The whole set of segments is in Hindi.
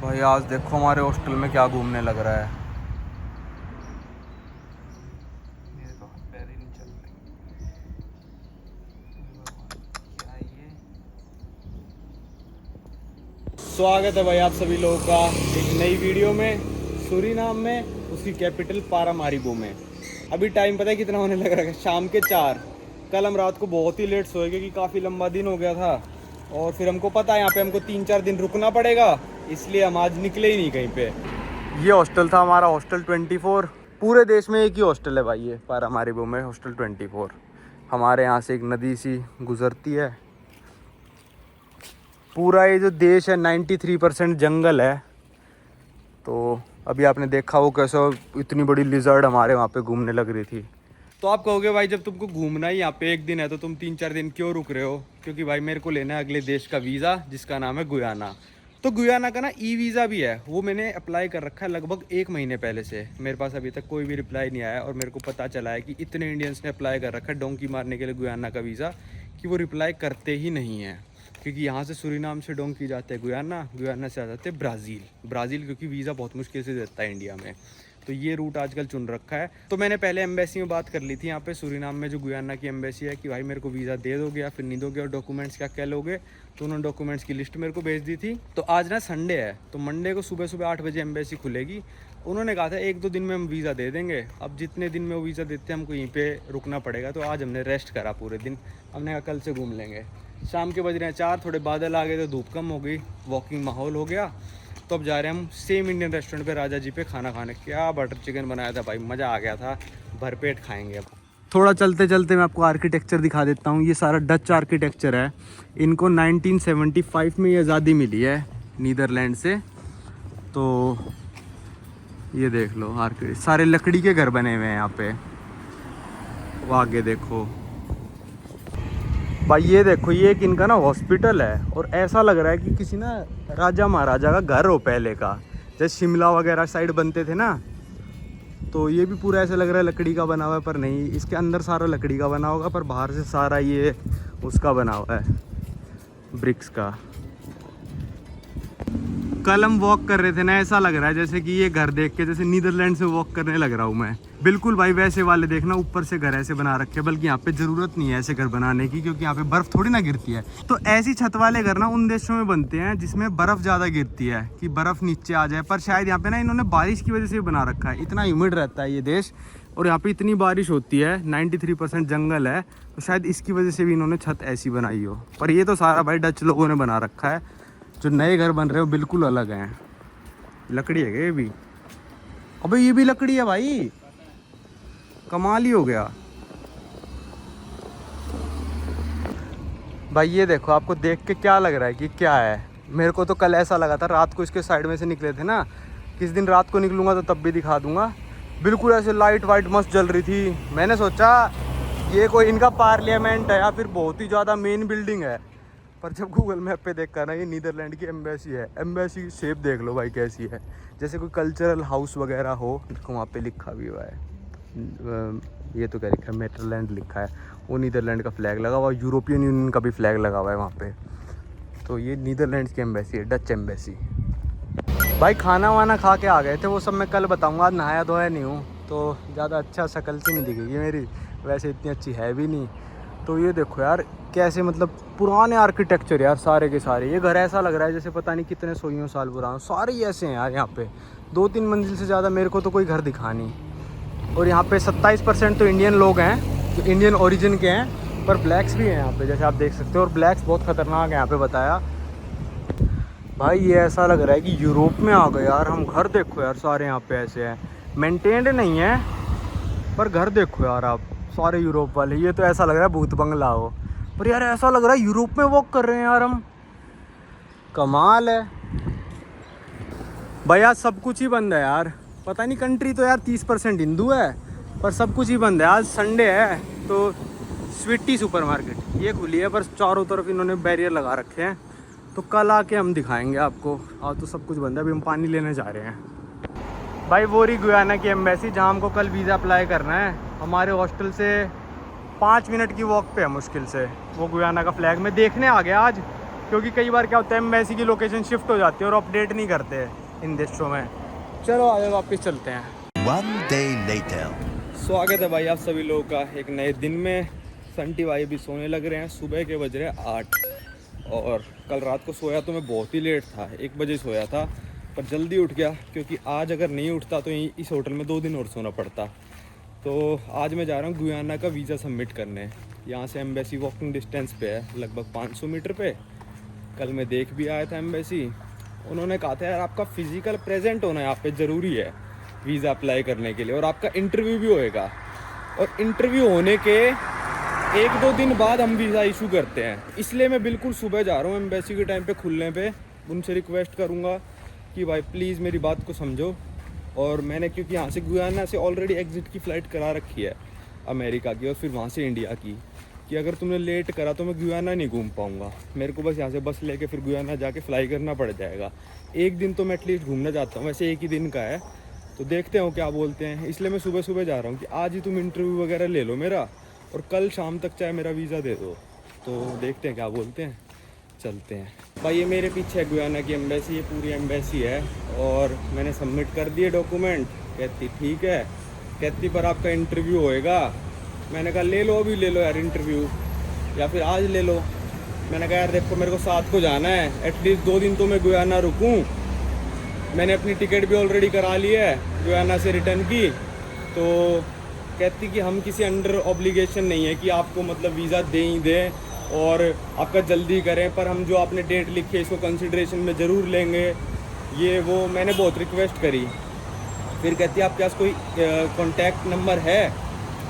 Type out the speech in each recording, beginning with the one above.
भाई आज देखो हमारे हॉस्टल में क्या घूमने लग रहा है। मेरे तो हाथ पैर ही नहीं चल रहे। क्या है ये? स्वागत है भाई आप सभी लोगों का एक नई वीडियो में। सूरीनाम में उसकी कैपिटल पारामारिबो में। अभी टाइम पता है कितना होने लग रहा है? शाम के 4। कल हम रात को बहुत ही लेट सोए क्योंकि काफ़ी लंबा दिन हो गया था और फिर हमको पता है यहाँ पे हमको 3-4 दिन रुकना पड़ेगा, इसलिए हम आज निकले ही नहीं कहीं पे। ये हॉस्टल था हमारा, हॉस्टल 24। पूरे देश में एक ही हॉस्टल है भाई, ये पारामारिबो में हॉस्टल 24। हमारे यहाँ से एक नदी सी गुजरती है। पूरा ये जो देश है 93% जंगल है। तो अभी आपने देखा वो कैसा इतनी बड़ी लिजर्ड हमारे वहाँ पे घूमने लग रही थी। तो आप कहोगे भाई जब तुमको घूमना ही यहाँ पे एक दिन है तो तुम 3-4 दिन क्यों रुक रहे हो? क्योंकि भाई मेरे को लेना है अगले देश का वीज़ा जिसका नाम है गुयाना। तो गुयाना का ना ई वीज़ा भी है, वो मैंने अप्लाई कर रखा है लगभग 1 महीने पहले से। मेरे पास अभी तक कोई भी रिप्लाई नहीं आया और मेरे को पता चला है कि इतने इंडियंस ने अप्लाई कर रखा है डोंकी मारने के लिए गुयाना का वीज़ा कि वो रिप्लाई करते ही नहीं है। क्योंकि यहाँ से सूरीनाम से डोंकी जाते हैं गुयाना, गुयाना से आ जाते हैं ब्राज़ील क्योंकि वीज़ा बहुत मुश्किल से देता है इंडिया में। तो ये रूट आजकल चुन रखा है। तो मैंने पहले एम्बेसी में बात कर ली थी यहाँ पे सूरीनाम में जो गुयाना की एम्बेसी है कि भाई मेरे को वीज़ा दे दोगे या फिर नहीं दोगे और डॉक्यूमेंट्स क्या क्या लोगे। तो उन्होंने डॉक्यूमेंट्स की लिस्ट मेरे को भेज दी थी। तो आज ना संडे है तो मंडे को सुबह सुबह 8 बजे एम्बेसी खुलेगी। उन्होंने कहा था 1-2 दिन में हम वीज़ा दे देंगे। अब जितने दिन में वो वीज़ा देते हैं हमको यहीं पर रुकना पड़ेगा। तो आज हमने रेस्ट करा पूरे दिन। हमने कहा कल से घूम लेंगे। शाम के बज रहे हैं 4, थोड़े बादल आ गए तो धूप कम हो गई, वॉकिंग माहौल हो गया। तो अब जा रहे हैं हम सेम इंडियन रेस्टोरेंट पे राजा जी पे खाना खाने। क्या बटर चिकन बनाया था भाई, मज़ा आ गया था। भरपेट खाएंगे अब। थोड़ा चलते चलते मैं आपको आर्किटेक्चर दिखा देता हूँ। ये सारा डच आर्किटेक्चर है। इनको 1975 में ये आज़ादी मिली है नीदरलैंड से। तो ये देख लो आर्किटेक्ट, सारे लकड़ी के घर बने हुए हैं यहाँ पे। वो आगे देखो भाई, ये देखो ये एक इनका ना हॉस्पिटल है और ऐसा लग रहा है कि किसी ना राजा महाराजा का घर हो पहले का, जैसे शिमला वगैरह साइड बनते थे ना। तो ये भी पूरा ऐसा लग रहा है लकड़ी का बना हुआ है, पर नहीं, इसके अंदर सारा लकड़ी का बना होगा पर बाहर से सारा ये उसका बना हुआ है, ब्रिक्स का। कल हम वॉक कर रहे थे ना, ऐसा लग रहा है जैसे कि ये घर देख के जैसे नीदरलैंड से वॉक करने लग रहा हूँ मैं। बिल्कुल भाई वैसे वाले देखना, ऊपर से घर ऐसे बना रखे हैं। बल्कि यहाँ पे ज़रूरत नहीं है ऐसे घर बनाने की क्योंकि यहाँ पे बर्फ़ थोड़ी ना गिरती है। तो ऐसी छत वाले घर ना उन देशों में बनते हैं जिसमें बर्फ़ ज़्यादा गिरती है कि बर्फ़ नीचे आ जाए। पर शायद यहाँ पे ना इन्होंने बारिश की वजह से बना रखा है। इतना ह्यूमिड रहता है ये देश और यहाँ पे इतनी बारिश होती है, 93% जंगल है। तो शायद इसकी वजह से भी इन्होंने छत ऐसी बनाई हो। पर ये तो सारा भाई डच लोगों ने बना रखा है। जो नए घर बन रहे हो बिल्कुल अलग हैं। लकड़ी है क्या ये भी? अबे ये भी लकड़ी है भाई, कमाल ही हो गया भाई। ये देखो, आपको देख के क्या लग रहा है कि क्या है? मेरे को तो कल ऐसा लगा था, रात को इसके साइड में से निकले थे ना। किस दिन रात को निकलूंगा तो तब भी दिखा दूंगा। बिल्कुल ऐसे लाइट वाइट मस्त जल रही थी। मैंने सोचा ये कोई इनका पार्लियामेंट है या फिर बहुत ही ज़्यादा मेन बिल्डिंग है। पर जब गूगल मैप पे देखा ना, ये नीदरलैंड की एम्बेसी है। एम्बेसी की शेप देख लो भाई कैसी है, जैसे कोई कल्चरल हाउस वगैरह हो। देखो वहाँ पे लिखा भी हुआ है, ये तो क्या लिखा है, नेदरलैंड लिखा है। वो नीदरलैंड का फ्लैग लगा हुआ, यूरोपियन यूनियन का भी फ्लैग लगा हुआ है वहाँ पे। तो ये नीदरलैंड की एम्बेसी है, डच एम्बेसी। भाई खाना वाना खा के आ गए थे, वो सब मैं कल बताऊँगा। आज नहाया धोया नहीं हूँ तो ज़्यादा अच्छा शक्ल सी नहीं दिखेगी मेरी, वैसे इतनी अच्छी है भी नहीं। तो ये देखो यार कैसे, मतलब पुराने आर्किटेक्चर यार सारे के सारे। ये घर ऐसा लग रहा है जैसे पता नहीं कितने सौ साल पुराना। सारे ही ऐसे हैं यार यहाँ पे। 2-3 मंजिल से ज़्यादा मेरे को तो कोई घर दिखा नहीं। और यहाँ पे 27% तो इंडियन लोग हैं जो इंडियन ओरिजिन के हैं, पर ब्लैक्स भी हैं यहाँ पे जैसे आप देख सकते हो। और ब्लैक्स बहुत ख़तरनाक है यहाँ पे बताया भाई। ये ऐसा लग रहा है कि यूरोप में आ गए यार हम। घर देखो यार सारे यहाँ पे ऐसे हैं, मेंटेन्ड नहीं है पर घर देखो यार आप, सारे यूरोप वाले। ये तो ऐसा लग रहा है भूत बंगला हो, पर यार ऐसा लग रहा है यूरोप में वॉक कर रहे हैं यार हम। कमाल है भाई। आज सब कुछ ही बंद है यार। पता नहीं, कंट्री तो यार 30% हिंदू है पर सब कुछ ही बंद है। आज संडे है तो स्वीटी सुपरमार्केट ये खुली है, पर चारों तरफ इन्होंने बैरियर लगा रखे हैं। तो कल आके हम दिखाएंगे आपको। आज तो सब कुछ बंद है। अभी हम पानी लेने जा रहे हैं भाई। वो रही गुयाना की एम्बेसी जहाँ हमको कल वीज़ा अप्लाई करना है। हमारे हॉस्टल से 5 मिनट की वॉक पे है मुश्किल से। वो गुयाना का फ्लैग मैं देखने आ गया आज, क्योंकि कई बार क्या होता है एम्बेसी की लोकेशन शिफ्ट हो जाती है और अपडेट नहीं करते हैं इन देशों में। चलो आगे वापस चलते हैं। One day later. स्वागत है भाई आप सभी लोगों का एक नए दिन में। संटी भाई भी सोने लग रहे हैं, सुबह के बज रहे हैं 8 और कल रात को सोया तो मैं बहुत ही लेट था, 1 बजे सोया था, पर जल्दी उठ गया क्योंकि आज अगर नहीं उठता तो इस होटल में 2 दिन और सोना पड़ता। तो आज मैं जा रहा हूँ गुयाना का वीज़ा सबमिट करने। यहाँ से एम्बेसी वॉकिंग डिस्टेंस पे है, लगभग 500 मीटर पे। कल मैं देख भी आया था एम्बेसी, उन्होंने कहा था यार आपका फिज़िकल प्रेजेंट होना यहाँ पे ज़रूरी है वीज़ा अप्लाई करने के लिए, और आपका इंटरव्यू भी होएगा, और इंटरव्यू होने के 1-2 दिन बाद हम वीज़ा इशू करते हैं। इसलिए मैं बिल्कुल सुबह जा रहा हूँ एम्बेसी के टाइम पे खुलने पे। उनसे रिक्वेस्ट करूँगा कि भाई प्लीज़ मेरी बात को समझो। और मैंने क्योंकि यहाँ से गुयाना से ऑलरेडी एग्ज़िट की फ़्लाइट करा रखी है अमेरिका की और फिर वहाँ से इंडिया की, कि अगर तुमने लेट करा तो मैं गुयाना नहीं घूम पाऊँगा। मेरे को बस यहाँ से बस लेके फिर गुयाना जाके फ़्लाई करना पड़ जाएगा। एक दिन तो मैं एटलीस्ट घूमना चाहता हूँ, वैसे 1 ही दिन का है, तो देखते हो क्या बोलते हैं। इसलिए मैं सुबह सुबह जा रहा हूँ कि आज ही तुम इंटरव्यू वगैरह ले लो मेरा, और कल शाम तक चाहे मेरा वीज़ा दे दो। तो देखते हैं क्या बोलते हैं, चलते हैं। भाई ये मेरे पीछे है गुयाना की एम्बेसी, ये पूरी एम्बेसी है और मैंने सबमिट कर दिए डॉक्यूमेंट। कहती ठीक है, कहती पर आपका इंटरव्यू होएगा। मैंने कहा ले लो, अभी ले लो यार इंटरव्यू, या फिर आज ले लो। मैंने कहा यार देखो मेरे को 7 को जाना है, एटलीस्ट 2 दिन तो मैं गुयाना रुकूँ। मैंने अपनी टिकट भी ऑलरेडी करा ली है गुयाना से रिटर्न की। तो कहती कि हम किसी अंडर ऑब्लिगेशन नहीं है कि आपको मतलब वीज़ा दे ही दें और आपका जल्दी करें, पर हम जो आपने डेट लिखी है इसको कंसिडरेशन में ज़रूर लेंगे, ये वो। मैंने बहुत रिक्वेस्ट करी। फिर कहती है आपके पास कोई कॉन्टैक्ट नंबर है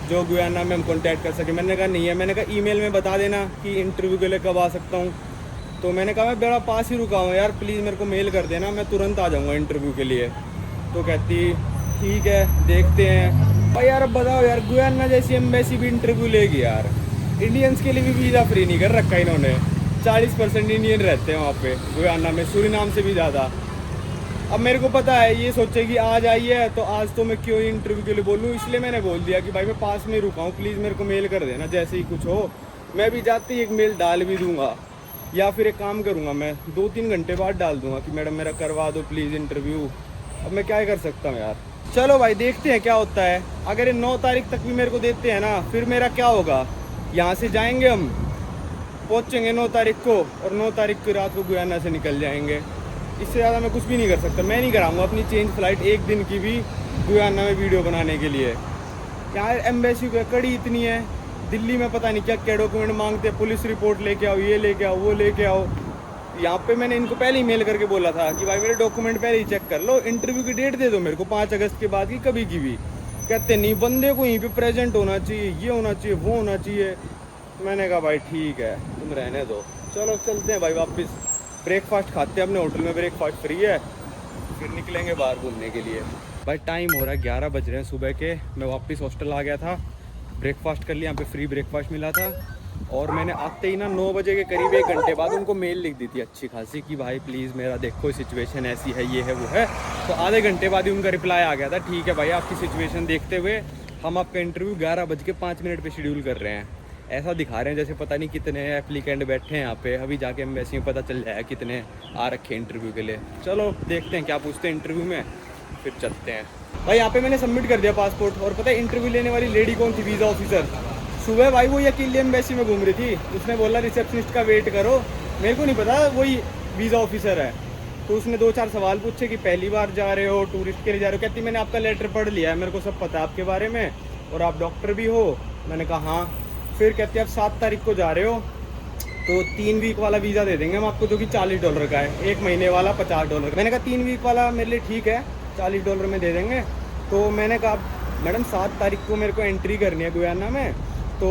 जो गुयाना में हम कॉन्टैक्ट कर सकें? मैंने कहा नहीं है। मैंने कहा ईमेल में बता देना कि इंटरव्यू के लिए कब आ सकता हूँ। तो मैंने कहा मैं बड़ा पास ही रुका हूँ यार, प्लीज़ मेरे को मेल कर देना, मैं तुरंत आ जाऊँगा इंटरव्यू के लिए। तो कहती ठीक है देखते हैं। भाई यार अब बताओ यार, गुयाना जैसी एम्बेसी भी इंटरव्यू लेगी यार। इंडियंस के लिए भी वीज़ा फ्री नहीं कर रखा इन्होंने। 40% इंडियन रहते हैं वहाँ पे गुयाना में, सूरीनाम से भी ज़्यादा। अब मेरे को पता है ये सोचेगी आज आई है तो आज तो मैं क्यों इंटरव्यू के लिए बोलूँ, इसलिए मैंने बोल दिया कि भाई मैं पास में रुका हूँ, प्लीज़ मेरे को मेल कर देना जैसे ही कुछ हो। मैं भी जाते ही एक मेल डाल भी दूँगा, या फिर एक काम करूँगा मैं 2-3 घंटे बाद डाल दूँगा कि मैडम मेरा करवा दो प्लीज़ इंटरव्यू। अब मैं क्या कर सकता हूँ यार। चलो भाई देखते हैं क्या होता है। अगर ये 9 तारीख तक भी मेरे को देते हैं ना, फिर मेरा क्या होगा, यहाँ से जाएंगे हम, पहुँचेंगे 9 तारीख को और 9 तारीख की रात को गुयाना से निकल जाएंगे। इससे ज़्यादा मैं कुछ भी नहीं कर सकता। मैं नहीं कराऊंगा अपनी चेंज फ़्लाइट 1 दिन की भी गुयाना में वीडियो बनाने के लिए। यहाँ एम्बेसी की कड़ी इतनी है, दिल्ली में पता नहीं क्या क्या डॉक्यूमेंट मांगते हैं, पुलिस रिपोर्ट लेके आओ, ये लेके आओ, वो लेके आओ। यहाँ पे मैंने इनको पहले ही मेल करके बोला था कि भाई मेरे डॉक्यूमेंट पहले ही चेक कर लो, इंटरव्यू की डेट दे दो मेरे को 5 अगस्त के बाद की कभी की भी। कहते नहीं बंदे को यहीं पे प्रेजेंट होना चाहिए, ये होना चाहिए, वो होना चाहिए। मैंने कहा भाई ठीक है तुम रहने दो। चलो चलते हैं भाई वापस, ब्रेकफास्ट खाते हैं अपने होटल में, ब्रेकफास्ट फ्री है, फिर निकलेंगे बाहर घूमने के लिए। भाई टाइम हो रहा है 11 बज रहे हैं सुबह के। मैं वापस हॉस्टल आ गया था, ब्रेकफास्ट कर लिया, यहाँ पे फ्री ब्रेकफास्ट मिला था। और मैंने आते ही ना 9 बजे के करीब 1 घंटे बाद उनको मेल लिख दी थी अच्छी खासी कि भाई प्लीज़ मेरा देखो सिचुएशन ऐसी है, ये है वो है। तो आधे घंटे बाद ही उनका रिप्लाई आ गया था, ठीक है भाई आपकी सिचुएशन देखते हुए हम आपका इंटरव्यू 11:05 पे शेड्यूल कर रहे हैं। ऐसा दिखा रहे हैं जैसे पता नहीं कितने एप्लीकेंट बैठे हैं यहाँ पे। अभी जाके एम्बेसी में पता चल जाएगा कितने आ रखे हैं इंटरव्यू के लिए। चलो देखते हैं क्या पूछते हैं इंटरव्यू में, फिर चलते हैं। भाई यहाँ पे मैंने सबमिट कर दिया पासपोर्ट, और पता है इंटरव्यू लेने वाली लेडी कौन थी? Visa officer. सुबह भाई वो अकेली एम्बेसी में घूम रही थी, उसने बोला रिसेप्शनिस्ट का वेट करो। मेरे को नहीं पता वही वीज़ा ऑफिसर है। तो उसने 2-4 सवाल पूछे कि पहली बार जा रहे हो, टूरिस्ट के लिए जा रहे हो? कहती मैंने आपका लेटर पढ़ लिया है, मेरे को सब पता है आपके बारे में, और आप डॉक्टर भी हो। मैंने कहा हाँ। फिर कहते हैं आप 7 तारीख को जा रहे हो तो 3 वीक वाला वीज़ा दे देंगे हम आपको, जो कि $40 का है, 1 महीने वाला $50 का। मैंने कहा 3 वीक वाला मेरे लिए ठीक है, $40 में दे देंगे। तो मैंने कहा मैडम 7 तारीख को मेरे को एंट्री करनी है गुयाना में, तो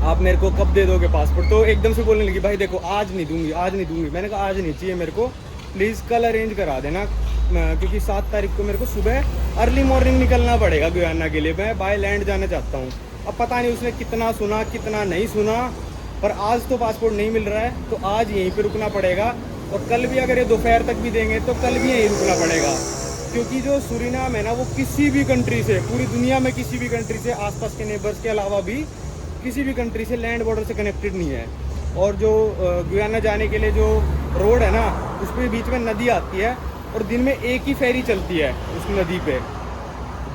आप मेरे को कब दे दोगे पासपोर्ट? तो एकदम से बोलने लगी भाई देखो आज नहीं दूंगी, आज नहीं दूंगी। मैंने कहा आज नहीं चाहिए मेरे को, प्लीज़ कल अरेंज करा देना, क्योंकि 7 तारीख को मेरे को सुबह अर्ली मॉर्निंग निकलना पड़ेगा गुयाना के लिए। मैं बाय लैंड जाना चाहता हूँ। अब पता नहीं उसने कितना सुना कितना नहीं सुना, पर आज तो पासपोर्ट नहीं मिल रहा है, तो आज यहीं पे रुकना पड़ेगा। और कल भी अगर ये दोपहर तक भी देंगे तो कल भी यहीं रुकना पड़ेगा, क्योंकि जो सूरीनाम है ना वो किसी भी कंट्री से, पूरी दुनिया में किसी भी कंट्री से, आसपास के नेबर्स के अलावा भी किसी भी कंट्री से लैंड बॉर्डर से कनेक्टेड नहीं है। और जो गुयाना जाने के लिए जो रोड है ना, उस पर बीच में नदी आती है और दिन में एक ही फेरी चलती है उस नदी पे,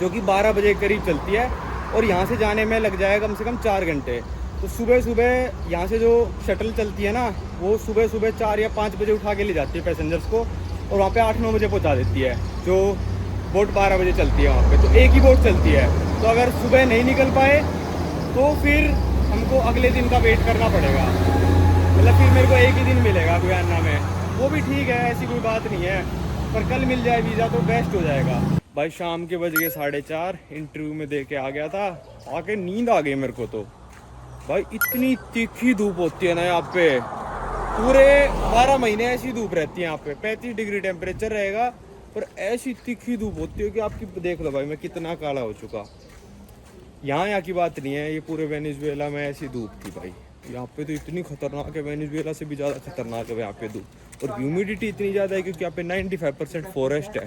जो कि 12 बजे के करीब चलती है और यहाँ से जाने में लग जाएगा कम से कम 4 घंटे। तो सुबह सुबह यहाँ से जो शटल चलती है ना, वो सुबह सुबह 4 या 5 बजे उठा के ले जाती है पैसेंजर्स को और वहाँ पे 8-9 बजे पहुँचा देती है। जो बोट 12 बजे चलती है वहाँ पे, तो एक ही बोट चलती है। तो अगर सुबह नहीं निकल पाए तो फिर हमको अगले दिन का वेट करना पड़ेगा, मतलब फिर मेरे को एक ही दिन मिलेगा गुयाना में। वो भी ठीक है, ऐसी कोई बात नहीं है, पर कल मिल जाए वीज़ा तो बेस्ट हो जाएगा। भाई शाम के बज गए 4:30, इंटरव्यू में दे के आ गया था, आके नींद आ गई मेरे को। तो भाई इतनी तीखी धूप होती है ना यहाँ पे, पूरे 12 महीने ऐसी धूप रहती है यहाँ पे, 35 डिग्री टेम्परेचर रहेगा, पर ऐसी तीखी धूप होती है कि आपकी देख लो भाई मैं कितना काला हो चुका। यहाँ की बात नहीं है, ये पूरे वेनेजुएला में ऐसी धूप थी भाई। यहाँ पे तो इतनी खतरनाक है, वेनेजुएला से भी ज़्यादा खतरनाक है यहाँ पे धूप। और ह्यूमिडिटी इतनी ज़्यादा है क्योंकि यहाँ पे 95% फॉरेस्ट है।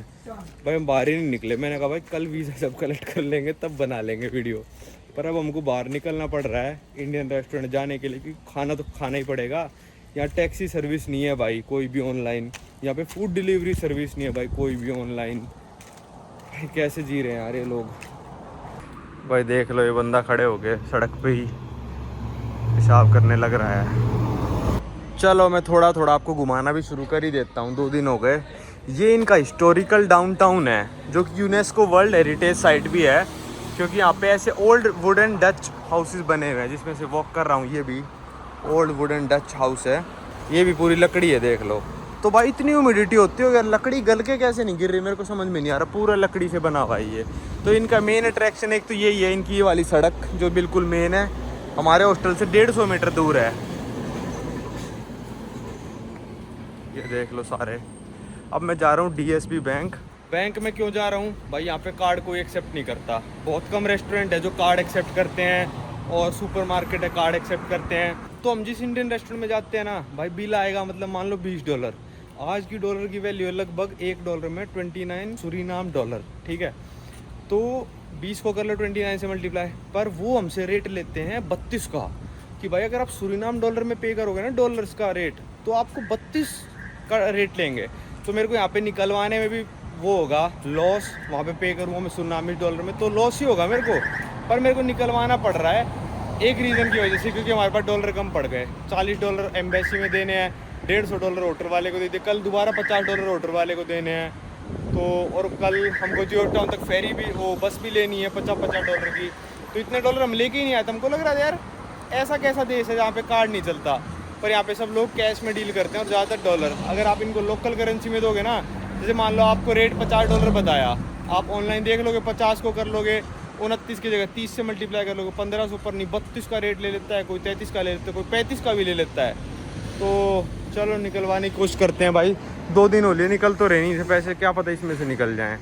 भाई हम बाहर ही नहीं निकले, मैंने कहा भाई कल वीज़ा सब कलेक्ट कर लेंगे तब बना लेंगे वीडियो, पर अब हमको बाहर निकलना पड़ रहा है इंडियन रेस्टोरेंट जाने के लिए, क्योंकि खाना तो खाना ही पड़ेगा। यहाँ टैक्सी सर्विस नहीं है भाई कोई भी ऑनलाइन, यहाँ पे फूड डिलीवरी सर्विस नहीं है भाई कोई भी ऑनलाइन। भाई कैसे जी रहे हैं यार ये लोग। भाई देख लो, ये बंदा खड़े हो गए सड़क पे ही पेशाब करने लग रहा है। चलो मैं थोड़ा थोड़ा आपको घुमाना भी शुरू कर ही देता हूँ, 2 दिन हो गए। ये इनका हिस्टोरिकल डाउनटाउन है, जो कि यूनेस्को वर्ल्ड हेरिटेज साइट भी है, क्योंकि यहाँ पे ऐसे ओल्ड वुडन डच हाउसेस बने हुए हैं, जिसमें से वॉक कर रहा हूँ। ये भी ओल्ड वुडन डच हाउस है, ये भी पूरी लकड़ी है देख लो। तो भाई इतनी ह्यूमिडिटी होती है यार, लकड़ी गल के कैसे नहीं गिर रही मेरे को समझ में नहीं आ रहा, पूरा लकड़ी से बना हुआ है ये। तो इनका मेन अट्रैक्शन एक तो यही है, इनकी ये वाली सड़क जो बिल्कुल मेन है, हमारे हॉस्टल से 150 मीटर दूर है। ये देख लो सारे। अब मैं जा रहा हूँ DSB बैंक में क्यों जा रहा हूँ भाई, यहाँ पे कार्ड कोई एक्सेप्ट नहीं करता। बहुत कम रेस्टोरेंट है जो कार्ड एक्सेप्ट करते हैं और सुपरमार्केट है कार्ड एक्सेप्ट करते हैं। तो हम जिस इंडियन रेस्टोरेंट में जाते हैं ना भाई, बिल आएगा मतलब मान लो $20। आज की डॉलर की वैल्यू है लगभग $1 में 29 सुरीनाम डॉलर, ठीक है। तो 20 को कर लो 29 से मल्टीप्लाई, पर वो हमसे रेट लेते हैं 32 का, कि भाई अगर आप सुरीनाम डॉलर में पे करोगे ना डॉलर्स का रेट, तो आपको 32 का रेट लेंगे। तो मेरे को यहाँ पे निकलवाने में भी वो होगा लॉस, वहाँ पे पे करूँगा मैं सुरीनामी डॉलर में तो लॉस ही होगा मेरे को, पर मेरे को निकलवाना पड़ रहा है एक रीज़न की वजह से, क्योंकि हमारे पास डॉलर कम पड़ गए। $40 एम्बेसी में देने हैं, $150 होटल वाले को देते, कल दोबारा $50 होटल वाले को देने हैं। तो और कल हमको जॉर्ज टाउन तक फेरी भी, वो बस भी लेनी है $50 की। तो इतने डॉलर हम लेके ही नहीं आए। हमको लग रहा था यार ऐसा कैसा देश है जहाँ पे कार्ड नहीं चलता, पर यहाँ पे सब लोग कैश में डील करते हैं और ज़्यादातर डॉलर। अगर आप इनको लोकल करेंसी में दोगे ना, जैसे मान लो आपको रेट $50 बताया, आप ऑनलाइन देख लोगे 50 को कर लोगे 29 की जगह 30 से मल्टीप्लाई कर लोगे 1500 पर नहीं 32 का रेट ले लेता है, कोई 33 का ले लेता है, कोई 35 का भी ले लेता है। तो चलो निकलवाने की कोशिश करते हैं भाई। 2 दिन हो लिए, निकल तो रहे नहीं थे पैसे, क्या पता इसमें से निकल जाएं।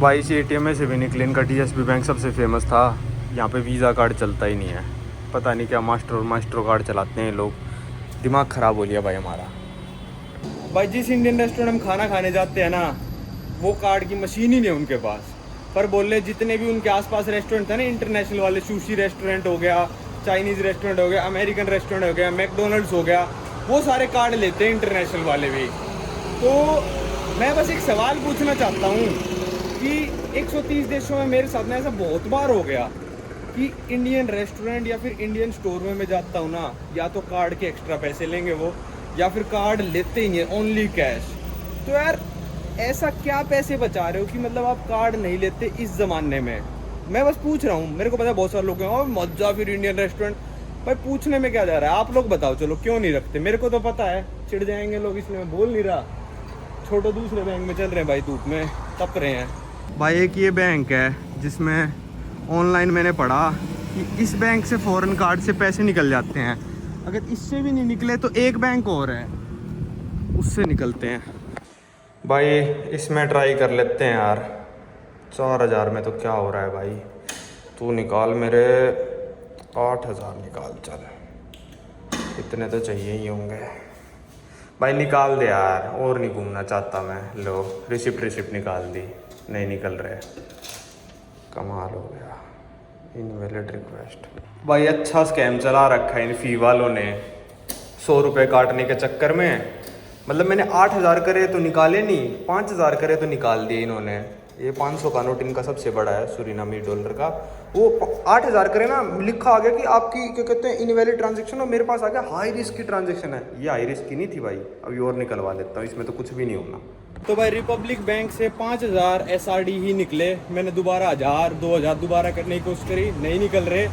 भाई इसी ATM में से भी निकले। इनका DSB बैंक सबसे फेमस था, यहाँ पे वीज़ा कार्ड चलता ही नहीं है, पता नहीं क्या मास्टर कार्ड चलाते हैं लोग। दिमाग ख़राब हो लिया भाई हमारा। भाई जिस इंडियन रेस्टोरेंट हम खाना खाने जाते हैं ना, वो कार्ड की मशीन ही नहीं है उनके पास। पर बोल रहे जितने भी उनके आसपास रेस्टोरेंट थे ना इंटरनेशनल वाले, सुशी रेस्टोरेंट हो गया, चाइनीज़ रेस्टोरेंट हो गया, अमेरिकन रेस्टोरेंट हो गया, मैकडोनल्ड्स हो गया, वो सारे कार्ड लेते हैं इंटरनेशनल वाले भी। तो मैं बस एक सवाल पूछना चाहता हूँ कि 130 देशों में मेरे साथ में ऐसा बहुत बार हो गया कि इंडियन रेस्टोरेंट या फिर इंडियन स्टोर में मैं जाता हूँ ना, या तो कार्ड के एक्स्ट्रा पैसे लेंगे वो, या फिर कार्ड लेते ही नहीं है, ओनली कैश। तो यार ऐसा क्या पैसे बचा रहे हो कि मतलब आप कार्ड नहीं लेते इस ज़माने में? मैं बस पूछ रहा हूँ, मेरे को पता है बहुत सारे लोग हैं और मत जा फिर इंडियन रेस्टोरेंट। भाई पूछने में क्या जा रहा है, आप लोग बताओ चलो क्यों नहीं रखते? मेरे को तो पता है चिढ़ जाएंगे लोग, इसलिए मैं बोल नहीं रहा। छोटो दूसरे बैंक में चल रहे हैं भाई, धूप में तप रहे हैं। भाई एक ये बैंक है जिसमें ऑनलाइन मैंने पढ़ा कि इस बैंक से फ़ॉरेन कार्ड से पैसे निकल जाते हैं, अगर इससे भी नहीं निकले तो एक बैंक और है उससे निकलते हैं। भाई इसमें ट्राई कर लेते हैं यार, 4000 में तो क्या हो रहा है भाई, तू निकाल मेरे 8000 निकाल, चल इतने तो चाहिए ही होंगे भाई, निकाल दे यार, और नहीं घूमना चाहता मैं। लो रिसिप्ट निकाल दी, नहीं निकल रहे, कमाल हो गया। Invalid request. भाई अच्छा स्कैम चला रखा है इन फ़ी वालों ने, 100 रुपये काटने के चक्कर में। मतलब मैंने 8,000 करे तो निकाले नहीं, 5,000 करे तो निकाल दिए इन्होंने। ये 500 का नोट इनका सबसे बड़ा है सूरीनामी डॉलर का। वो 8,000 करे ना, लिखा आ गया कि आपकी क्या कहते हैं इनवैलिड ट्रांजेक्शन, और मेरे पास आ गया हाई रिस्क की ट्रांजेक्शन है। ये हाई रिस्क की नहीं थी भाई, अभी और निकलवा लेता हूँ, इसमें तो कुछ भी नहीं होना। तो भाई रिपब्लिक बैंक से 5,000 SRD ही निकले। मैंने दोबारा 1,000 2,000 दोबारा करने की कोशिश करी, नहीं निकल रहे।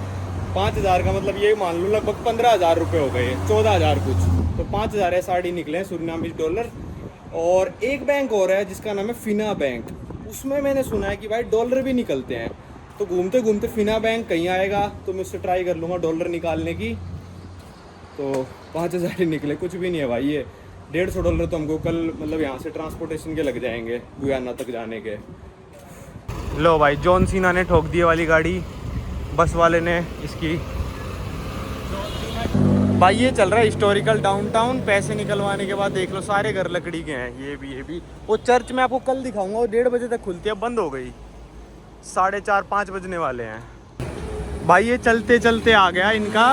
5,000 का मतलब ये मान लो लगभग 15,000 रुपये हो गए, 14,000 कुछ। तो 5,000 SRD निकले हैं सूरीनामी डॉलर। और एक बैंक और है जिसका नाम है फिना बैंक, उसमें मैंने सुना है कि भाई डॉलर भी निकलते हैं। तो घूमते घूमते फिना बैंक कहीं आएगा तो मैं उससे ट्राई कर लूँगा डॉलर निकालने की। तो 5,000 ही निकले, कुछ भी नहीं है भाई। ये $150 तो हमको कल मतलब यहाँ से ट्रांसपोर्टेशन के लग जाएंगे गुयाना तक जाने के। लो भाई, जॉन सीना ने ठोक दी वाली गाड़ी, बस वाले ने इसकी। भाई ये चल रहा है हिस्टोरिकल डाउनटाउन। पैसे निकलवाने के बाद देख लो सारे घर लकड़ी के हैं, ये भी। वो चर्च मैं आपको कल दिखाऊंगा, वो 1:30 बजे तक खुलती है, बंद हो गई। 4:30 5 बजने वाले हैं। भाई ये चलते चलते आ गया इनका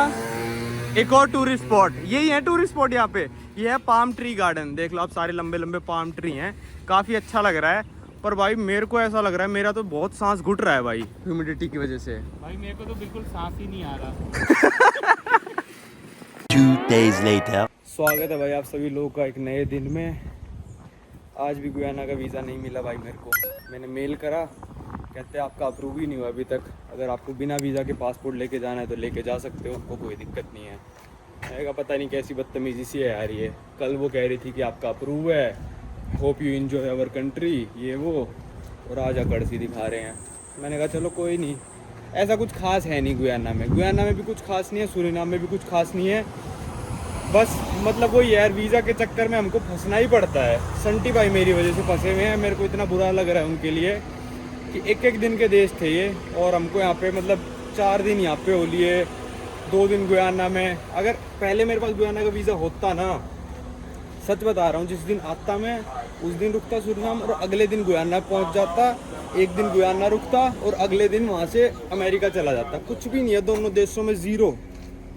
एक और टूरिस्ट स्पॉट। यही है टूरिस्ट स्पॉट यहाँ पे, ये है पाम ट्री गार्डन। देख लो आप, सारे लंबे लंबे पाम ट्री हैं, काफ़ी अच्छा लग रहा है। पर भाई मेरे को ऐसा लग रहा है, मेरा तो बहुत सांस घुट रहा है भाई ह्यूमिडिटी की वजह से। भाई मेरे को तो बिल्कुल सांस ही नहीं आ रहा। 2 days later. स्वागत है भाई आप सभी लोगों का एक नए दिन में। आज भी गुयाना का वीज़ा नहीं मिला भाई मेरे को। मैंने मेल करा, कहते हैं आपका अप्रूव ही नहीं हुआ अभी तक। अगर आपको बिना वीज़ा के पासपोर्ट लेके जाना है तो लेके जा सकते हो, आपको कोई दिक्कत नहीं है। मैंने कहा पता नहीं कैसी बदतमीज़ी सी है यार ये। कल वो कह रही थी कि आपका अप्रूव है, hope you enjoy our country, ये वो, और आज अकड़ सी दिखा रहे हैं। मैंने कहा चलो कोई नहीं, ऐसा कुछ खास है नहीं गुयाना में। गुयाना में भी कुछ खास नहीं है, सूरीनाम में भी कुछ खास नहीं है। बस मतलब वही यार, वीज़ा के चक्कर में हमको फंसना ही पड़ता है। संटी भाई मेरी वजह से फंसे हुए हैं। मेरे को इतना बुरा लग रहा है उनके लिए कि एक दिन के देश थे ये, और हमको यहाँ पे मतलब 4 दिन यहाँ पे हो लिए, 2 दिन गुयाना में। अगर पहले मेरे पास गुयाना का वीज़ा होता ना, सच बता रहा हूँ, जिस दिन आता मैं उस दिन रुकता सूरीनाम और अगले दिन गुयाना पहुँच जाता। एक दिन गुयाना रुकता और अगले दिन वहाँ से अमेरिका चला जाता। कुछ भी नहीं है दोनों देशों में, ज़ीरो,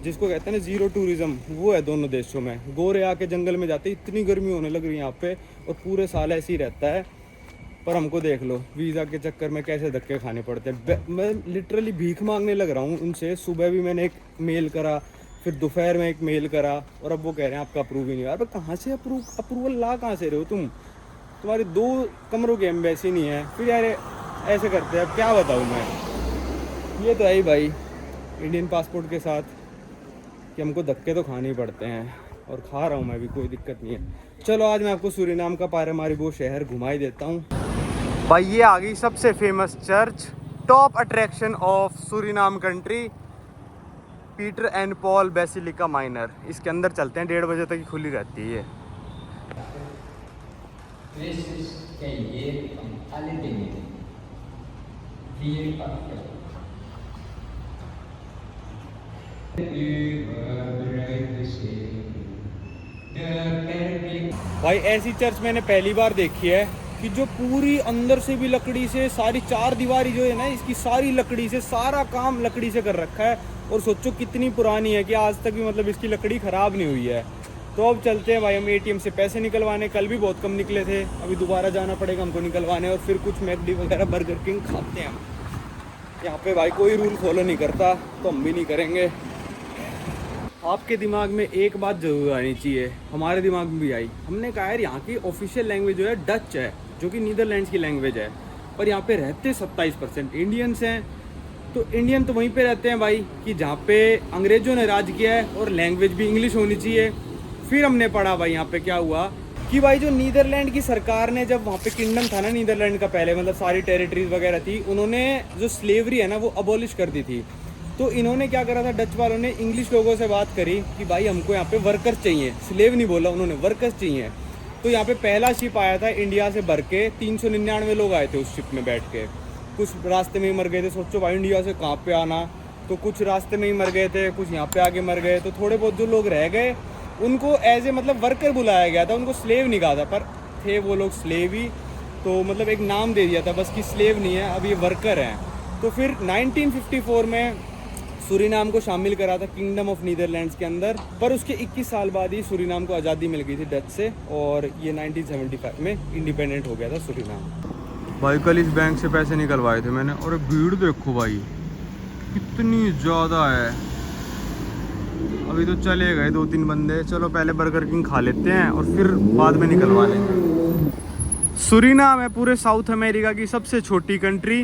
जिसको कहते हैं ना ज़ीरो टूरिज़्म, वो है दोनों देशों में। गोरे आके जंगल में जाते, इतनी गर्मी होने लग रही है यहाँ पे, और पूरे साल ऐसे ही रहता है। पर हमको देख लो वीज़ा के चक्कर में कैसे धक्के खाने पड़ते हैं। मैं लिटरली भीख मांगने लग रहा हूँ उनसे। सुबह भी मैंने एक मेल करा, फिर दोपहर में एक मेल करा, और अब वो कह रहे हैं आपका अप्रूव ही नहीं। यार कहाँ से अप्रूवल ला कहाँ से रहे हो तुम? तुम्हारी 2 कमरों की एम्बेसी नहीं है। फिर यार ऐसे करते हैं, अब क्या बताऊँ मैं। ये तो है ही भाई इंडियन पासपोर्ट के साथ कि हमको धक्के तो खाने ही पड़ते हैं, और खा रहा हूँ मैं भी, कोई दिक्कत नहीं है। चलो आज मैं आपको सूरीनाम का पारामारिबो शहर घुमाई देता हूँ। भाई ये आ गई सबसे famous church, top attraction of Suriname country, Peter and Paul basilica minor. इसके अंदर चलते हैं, 1:30 बजे तक ही खुली रहती है ये। भाई ऐसी चर्च मैंने पहली बार देखी है कि जो पूरी अंदर से भी लकड़ी से, सारी 4 दीवारी जो है ना इसकी, सारी लकड़ी से, सारा काम लकड़ी से कर रखा है। और सोचो कितनी पुरानी है कि आज तक भी मतलब इसकी लकड़ी ख़राब नहीं हुई है। तो अब चलते हैं भाई हम ATM से पैसे निकलवाने। कल भी बहुत कम निकले थे, अभी दोबारा जाना पड़ेगा हमको निकलवाने, और फिर कुछ मैकडी वगैरह बर्गर किंग खाते हैं हम। यहाँ पे भाई कोई रूल फॉलो नहीं करता, तो हम भी नहीं करेंगे। आपके दिमाग में एक बात जरूर आनी चाहिए, हमारे दिमाग में भी आई। हमने कहा यार यहाँ की ऑफिशियल लैंग्वेज जो है डच है, जो कि नीदरलैंड्स की लैंग्वेज है, पर यहाँ पे रहते 27% इंडियंस हैं। तो इंडियन तो वहीं पे रहते हैं भाई कि जहाँ पे अंग्रेज़ों ने राज किया है, और लैंग्वेज भी इंग्लिश होनी चाहिए। फिर हमने पढ़ा भाई यहाँ पे क्या हुआ कि भाई जो नीदरलैंड की सरकार ने, जब वहाँ पे किंगडम था ना नीदरलैंड का पहले, मतलब सारी टेरिटरीज वगैरह थी, उन्होंने जो स्लेवरी है ना वो अबॉलिश कर दी थी। तो इन्होंने क्या करा था, डच वालों ने इंग्लिश लोगों से बात करी कि भाई हमको यहाँ पे वर्कर्स चाहिए, स्लेव नहीं बोला उन्होंने, वर्कर्स चाहिए। तो यहाँ पे पहला शिप आया था इंडिया से भर के, 399 लोग आए थे उस शिप में बैठ के। कुछ रास्ते में ही मर गए थे। सोचो भाई इंडिया से कहाँ पे आना, तो कुछ रास्ते में ही मर गए थे, कुछ यहाँ पे आगे मर गए। तो थोड़े बहुत जो लोग रह गए उनको एज ए मतलब वर्कर बुलाया गया था, उनको स्लेव नहीं कहा था, पर थे वो लोग स्लेव ही। तो मतलब एक नाम दे दिया था बस कि स्लेव नहीं है, अब ये वर्कर हैं। तो फिर 1954 में सूरीनाम को शामिल करा था किंगडम ऑफ नीदरलैंड्स के अंदर, पर उसके 21 साल बाद ही सूरीनाम को आज़ादी मिल गई थी डच से, और ये 1975 में इंडिपेंडेंट हो गया था सूरीनाम। भाई कल इस बैंक से पैसे निकलवाए थे मैंने, और भीड़ देखो भाई कितनी ज़्यादा है। अभी तो चले गए 2-3 बंदे, चलो पहले बर्गर किंग खा लेते हैं और फिर बाद में निकलवा लेंगे। सूरीनाम है पूरे साउथ अमेरिका की सबसे छोटी कंट्री,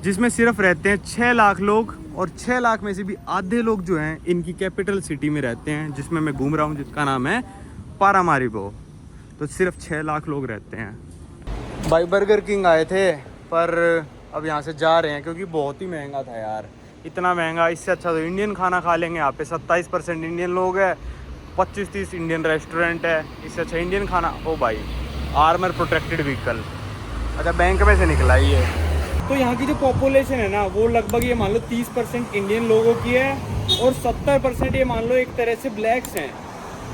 जिसमें सिर्फ रहते हैं 6 लाख लोग, और 6 लाख में से भी आधे लोग जो हैं इनकी कैपिटल सिटी में रहते हैं, जिसमें मैं घूम रहा हूँ, जिसका नाम है पारामारिबो। तो सिर्फ 6 लाख लोग रहते हैं। भाई बर्गर किंग आए थे, पर अब यहाँ से जा रहे हैं क्योंकि बहुत ही महंगा था यार, इतना महंगा। इससे अच्छा तो इंडियन खाना खा लेंगे। यहाँ पे 27% इंडियन लोग हैं, 25-30 इंडियन रेस्टोरेंट है, इससे अच्छा इंडियन खाना। ओ भाई आर्मर प्रोटेक्टेड व्हीकल, अच्छा बैंक में से निकला ही है। तो यहाँ की जो पॉपुलेशन है ना, वो लगभग ये मान लो 30% इंडियन लोगों की है, और 70% ये मान लो एक तरह से ब्लैक्स हैं।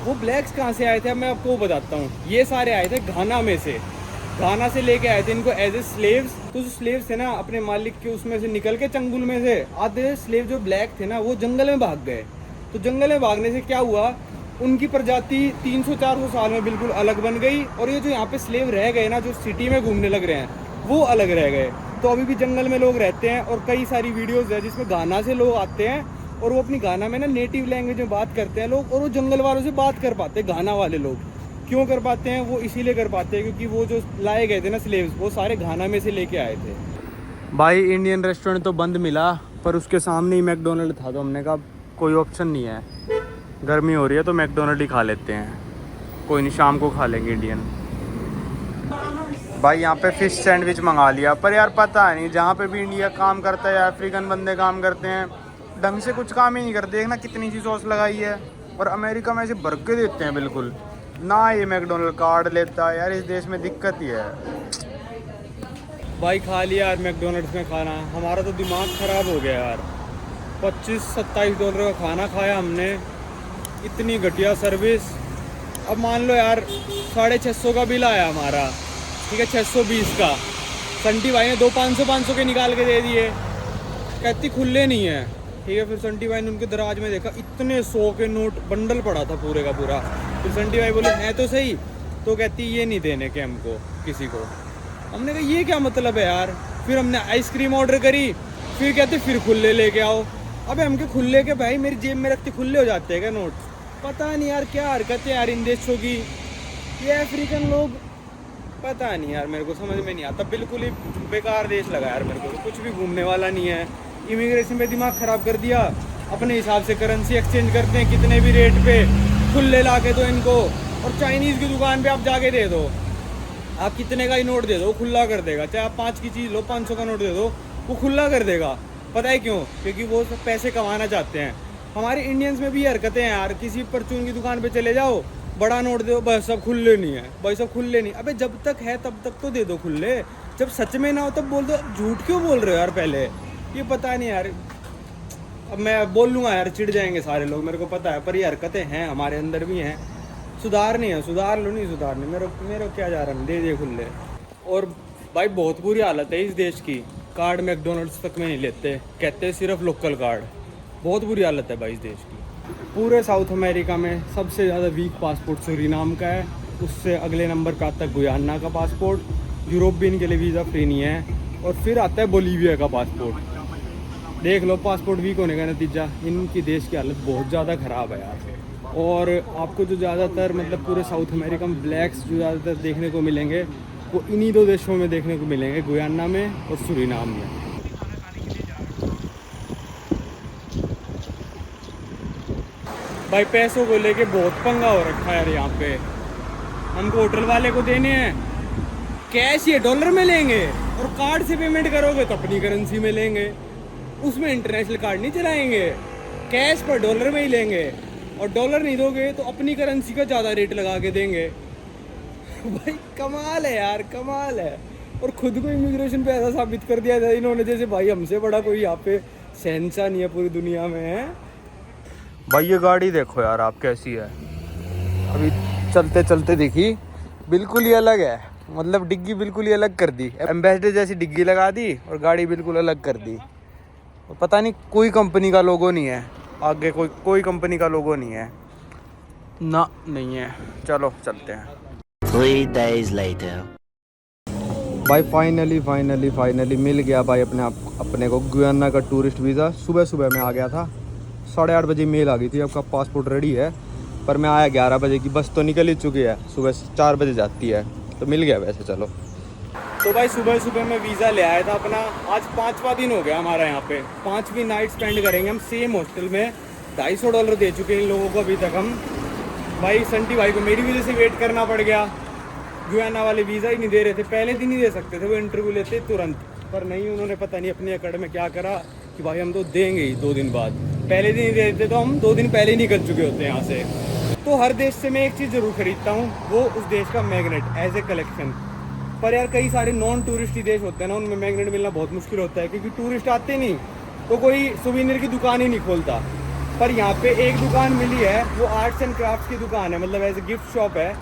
वो ब्लैक्स कहाँ से आए थे अब मैं आपको बताता हूँ। ये सारे आए थे घाना में से, घाना से लेके आए थे इनको एज ए स्लेव्स। तो जो स्लेव्स थे ना, अपने मालिक के उसमें से निकल के चंगुल में से आधे स्लेव जो ब्लैक थे ना, वो जंगल में भाग गए। तो जंगल में भागने से क्या हुआ, उनकी प्रजाति 300-400 साल में बिल्कुल अलग बन गई, और ये जो यहाँ पे स्लेव रह गए ना, जो सिटी में घूमने लग रहे हैं, वो अलग रह गए। तो अभी भी जंगल में लोग रहते हैं, और कई सारी वीडियोस है जिसमें घाना से लोग आते हैं, और वो अपनी घाना में ना नेटिव लैंग्वेज में बात करते हैं लोग, और वो जंगल वालों से बात कर पाते हैं। घाना वाले लोग क्यों कर पाते हैं, वो इसीलिए कर पाते हैं क्योंकि वो जो लाए गए थे ना स्लेव्स, वो सारे घाना में से लेके आए थे। भाई इंडियन रेस्टोरेंट तो बंद मिला, पर उसके सामने ही मैकडोनल्ड था, तो हमने कहा कोई ऑप्शन नहीं है, गर्मी हो रही है तो मैकडोनल्ड ही खा लेते हैं, कोई नहीं शाम को खा लेंगे इंडियन। भाई यहाँ पे फ़िश सैंडविच मंगा लिया, पर यार पता नहीं जहाँ पे भी इंडिया काम करता है या अफ्रीकन बंदे काम करते हैं, ढंग से कुछ काम ही नहीं करते। देखना कितनी सी सॉस लगाई है, और अमेरिका में ऐसे भर के देते हैं बिल्कुल ना। ये मैकडोनल्ड कार्ड लेता है यार, इस देश में दिक्कत ही है। भाई खा लिया यार मैकडोनल्ड्स में खाना, हमारा तो दिमाग ख़राब हो गया यार। $25-27 का खाना खाया हमने, इतनी घटिया सर्विस। अब मान लो यार 650 का बिल आया हमारा, ठीक है, 620 का। संटी भाई ने 2 500 के निकाल के दे दिए, कहती खुले नहीं है, ठीक है। फिर संटी भाई ने उनके दराज में देखा, इतने 100 के नोट बंडल पड़ा था पूरे का पूरा। फिर संटी भाई बोले हैं तो सही, तो कहती ये नहीं देने के हमको किसी को। हमने कहा ये क्या मतलब है यार। फिर हमने आइसक्रीम ऑर्डर करी, फिर कहते फिर खुले लेके आओ। अबे हमके खुले के भाई मेरी जेब में रखते खुले हो जाते हैं क्या नोट? पता नहीं यार क्या हरकतें यार इन देशों की, ये अफ्रीकन लोग, पता नहीं यार, मेरे को समझ में नहीं आता। बिल्कुल ही बेकार देश लगा यार मेरे को, कुछ भी घूमने वाला नहीं है। इमिग्रेशन पे दिमाग ख़राब कर दिया, अपने हिसाब से करेंसी एक्सचेंज करते हैं कितने भी रेट पे, खुले ला के दो इनको। और चाइनीज़ की दुकान पे आप जाके दे दो, आप कितने का ही नोट दे दो खुला कर देगा। चाहे आप 5 की चीज़ लो, 500 का नोट दे दो, वो खुला कर देगा। पता है क्यों? क्योंकि वो सब पैसे कमाना चाहते हैं। हमारे इंडियंस में भी हरकतें हैं यार, किसी परचून की दुकान पे चले जाओ, बड़ा नोट दो, बस सब खुले नहीं है भाई, सब खुले नहीं। अबे जब तक है तब तक तो दे दो खुले, जब सच में ना हो तब बोल दो। झूठ क्यों बोल रहे हो यार पहले? ये पता नहीं यार, अब मैं बोल लूँगा यार चिढ़ जाएंगे सारे लोग, मेरे को पता है, पर ये हरकतें हैं हमारे अंदर भी हैं, सुधारनी है। सुधार लो, नहीं सुधारनी, मेरे क्या जा रहा है, दे दे खुले। और भाई बहुत बुरी हालत है इस देश की, कार्ड मैकडोनल्ड्स तक में नहीं लेते, कहते हैं सिर्फ लोकल कार्ड। बहुत बुरी हालत है भाई इस देश की। पूरे साउथ अमेरिका में सबसे ज़्यादा वीक पासपोर्ट सूरीनाम का है, उससे अगले नंबर पर आता है गुयाना का पासपोर्ट। यूरोप भी इनके लिए वीज़ा फ्री नहीं है, और फिर आता है बोलीविया का पासपोर्ट। देख लो पासपोर्ट वीक होने का नतीजा, इनकी देश की हालत बहुत ज़्यादा ख़राब है यार। और आपको जो ज़्यादातर मतलब पूरे साउथ अमेरिका में ब्लैक्स जो ज़्यादातर देखने को मिलेंगे, वो इन्हीं 2 देशों में देखने को मिलेंगे, गुयाना में और सूरीनाम में। भाई पैसों को लेके बहुत पंगा हो रखा है यार यहाँ पे। हमको होटल वाले को देने हैं कैश, ये डॉलर में लेंगे, और कार्ड से पेमेंट करोगे तो अपनी करेंसी में लेंगे, उसमें इंटरनेशनल कार्ड नहीं चलाएंगे, कैश पर डॉलर में ही लेंगे। और डॉलर नहीं दोगे तो अपनी करेंसी का ज़्यादा रेट लगा के देंगे। भाई कमाल है यार, कमाल है। और खुद को इमिग्रेशन पे ऐसा साबित कर दिया था इन्होंने, जैसे भाई हमसे बड़ा कोई यहाँ पे शहंशाह नहीं है पूरी दुनिया में है। भाई ये गाड़ी देखो यार आप कैसी है, अभी चलते चलते देखी, बिल्कुल ही अलग है। मतलब डिग्गी बिल्कुल ही अलग कर दी, एम्बेसडर जैसी डिग्गी लगा दी और गाड़ी बिल्कुल अलग कर दी। पता नहीं कोई कंपनी का लोगो नहीं है आगे, कोई कंपनी का लोगो नहीं है ना, नहीं है। चलो चलते हैं। 3 days later. भाई फाइनली मिल गया भाई अपने को गुयाना का टूरिस्ट वीज़ा। सुबह मैं आ गया था, 8:30 बजे मेल आ गई थी, आपका पासपोर्ट रेडी है। पर मैं आया 11 बजे की, बस तो निकल ही चुकी है, सुबह 4 बजे जाती है, तो मिल गया वैसे। चलो तो भाई सुबह मैं वीज़ा ले आया था अपना। आज 5वां दिन हो गया हमारा यहाँ पे, 5वीं नाइट स्पेंड करेंगे हम सेम हॉस्टल में। $250 दे चुके हैं इन लोगों को अभी तक हम। भाई संटी भाई को मेरी वजह से वेट करना पड़ गया, गुयाना वाले वीज़ा ही नहीं दे रहे थे। पहले दिन ही दे सकते थे, वो इंटरव्यू लेते तुरंत, पर नहीं, उन्होंने पता नहीं अपने अकड़ में क्या करा कि भाई हम तो देंगे ही 2 दिन बाद। पहले दिन ही दे देते तो हम 2 दिन पहले ही निकल चुके होते हैं यहाँ से। तो हर देश से मैं एक चीज़ ज़रूर खरीदता हूँ, वो उस देश का मैग्नेट एज ए कलेक्शन। पर यार कई सारे नॉन टूरिस्टी देश होते हैं ना, उनमें मैग्नेट मिलना बहुत मुश्किल होता है, क्योंकि टूरिस्ट आते नहीं तो कोई सुवीनियर की दुकान ही नहीं खोलता। पर यहाँ पे एक दुकान मिली है, वो आर्ट्स एंड क्राफ्ट्स की दुकान है, मतलब एज ए गिफ्ट शॉप है।